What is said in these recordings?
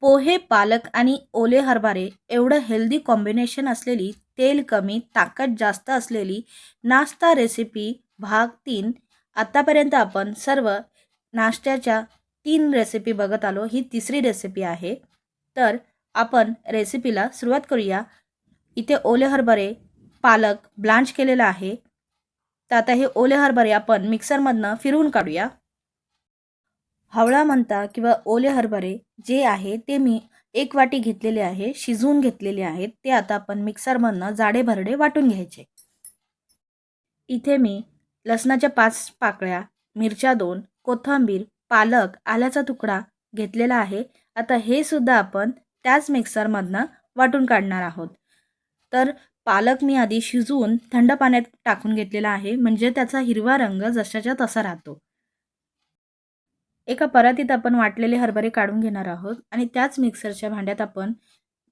पोहे, पालक आणि ओले हरभरे एवढं हेल्दी कॉम्बिनेशन असलेली, तेल कमी, ताकद जास्त असलेली नाश्ता रेसिपी भाग 3. आतापर्यंत आपण सर्व नाश्त्याच्या 3 रेसिपी बघत आलो. ही तिसरी रेसिपी आहे. तर आपण रेसिपीला सुरुवात करूया. इथे ओले हरभरे, पालक ब्लांच केलेला आहे. तर आता हे ओले हरभरे आपण मिक्सरमधनं फिरवून काढूया. हवळा म्हणता किंवा ओले हरभरे जे आहे ते मी 1 वाटी घेतलेले आहे, शिजवून घेतलेले आहेत. ते आता आपण मिक्सरमधनं जाडे भरडे वाटून घ्यायचे. इथे मी लसणाच्या 5 पाकळ्या, मिरच्या 2, कोथिंबीर, पालक, आल्याचा तुकडा घेतलेला आहे. आता हे सुद्धा आपण त्याच मिक्सरमधनं वाटून काढणार आहोत. तर पालक मी आधी शिजवून थंड पाण्यात टाकून घेतलेला आहे, म्हणजे त्याचा हिरवा रंग जशाच्या तसा राहतो. एका परातीत आपण वाटलेले हरभरे काढून घेणार आहोत आणि त्याच मिक्सरच्या भांड्यात आपण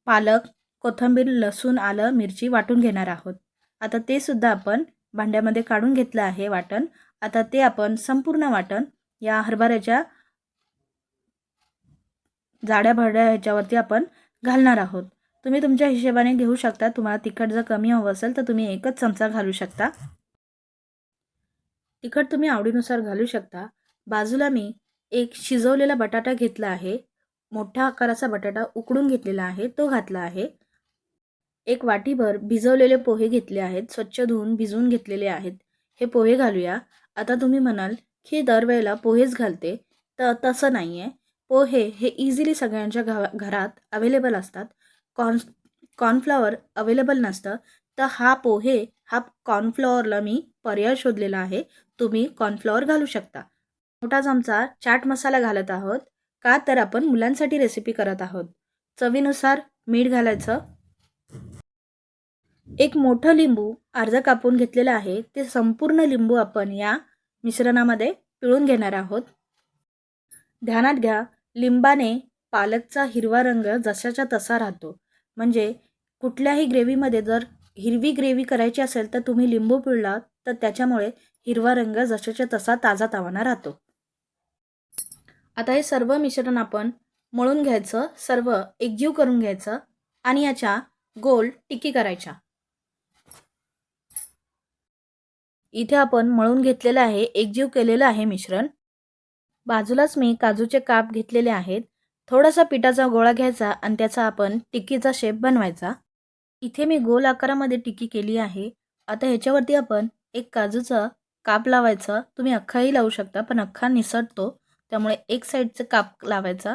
पालक, कोथिंबीर, लसूण, आलं, मिरची वाटून घेणार आहोत. आता ते सुद्धा आपण भांड्यामध्ये काढून घेतलं आहे वाटण. आता ते आपण संपूर्ण वाटण या हरभऱ्याच्या जाड्या भरड्या ह्याच्यावरती आपण घालणार आहोत. तुम्ही तुमच्या हिशोबाने घेऊ शकता. तुम्हाला तिखट जर कमी हवं असेल तर तुम्ही 1च चमचा घालू शकता. तिखट तुम्ही आवडीनुसार घालू शकता. बाजूला मी एक शिजवलेला बटाटा घेतला आहे. मोठ्या आकाराचा बटाटा उकडून घेतलेला आहे, तो घातला आहे. 1 वाटीभर भिजवलेले पोहे घेतले आहेत, स्वच्छ धुवून भिजवून घेतलेले आहेत. हे पोहे घालूया. आता तुम्ही म्हणाल की दरवेळेला पोहेच घालते, तर तसं नाही आहे. पोहे हे इझिली सगळ्यांच्या घरात अवेलेबल असतात. कॉर्नफ्लॉवर अवेलेबल नसतं, तर हा कॉर्नफ्लॉवरला मी पर्याय शोधलेला आहे. तुम्ही कॉर्नफ्लॉवर घालू शकता. मोठा चमचा चाट मसाला घालत आहोत, का तर आपण मुलांसाठी रेसिपी करत आहोत. चवीनुसार मीठ घालायचं. एक मोठं लिंबू अर्ध कापून घेतलेलं आहे. ते संपूर्ण लिंबू आपण या मिश्रणामध्ये पिळून घेणार आहोत. ध्यानात घ्या, लिंबाने पालकचा हिरवा रंग जशाच्या तसा राहतो. म्हणजे कुठल्याही ग्रेव्हीमध्ये जर हिरवी ग्रेव्ही करायची असेल तर तुम्ही लिंबू पिळलात तर त्याच्यामुळे हिरवा रंग जशाच्या तसा ताजा तावाना राहतो. आता हे सर्व मिश्रण आपण मळून घ्यायचं, सर्व एकजीव करून घ्यायचं आणि याच्या गोल टिक्की करायच्या. इथे आपण मळून घेतलेलं आहे, एकजीव केलेलं आहे मिश्रण. बाजूलाच मी काजूचे काप घेतलेले आहेत. थोडासा पिठाचा गोळा घ्यायचा आणि त्याचा आपण टिक्कीचा शेप बनवायचा. इथे मी गोल आकारामध्ये टिक्की केली आहे. आता ह्याच्यावरती आपण एक काजूचा काप लावायचा. तुम्ही अख्खाही लावू शकता, पण अख्खा निसटतो, त्यामुळे एक साईडचा काप लावायचा.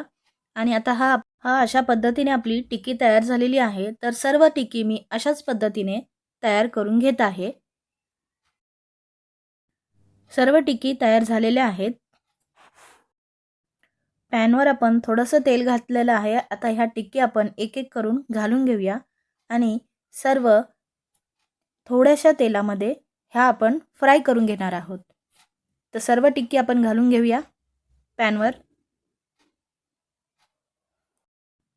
आणि आता हा अशा पद्धतीने आपली टिक्की तयार झालेली आहे. तर सर्व टिक्की मी अशाच पद्धतीने तयार करून घेत आहे. सर्व टिक्की तयार झालेल्या आहेत. पॅनवर आपण थोडंसं तेल घातलेलं आहे. आता ह्या टिक्की आपण एक एक करून घालून घेऊया आणि सर्व थोड्याशा तेलामध्ये ह्या आपण फ्राय करून घेणार आहोत. तर सर्व टिक्की आपण घालून घेऊया पॅनवर.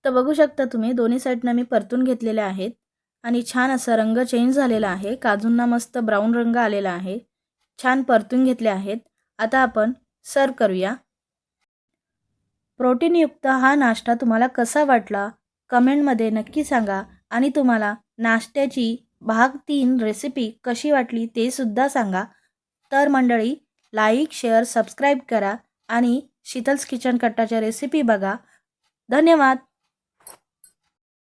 तर बघू शकता तुम्ही दोन्ही साईडनं मी परतून घेतलेले आहेत आणि छान असा रंग चेंज झालेला आहे. काजूंना मस्त ब्राऊन रंग आलेला आहे. छान परतून घेतले आहेत. आता आपण सर्व करूया. प्रोटीनयुक्त हा नाश्ता तुम्हाला कसा वाटला कमेंटमध्ये नक्की सांगा आणि तुम्हाला नाश्त्याची भाग 3 रेसिपी कशी वाटली ते सुद्धा सांगा. तर मंडळी, लाईक, शेअर, सबस्क्राईब करा आणि शीतल्स किचन कट्टाच्या रेसिपी बघा. धन्यवाद.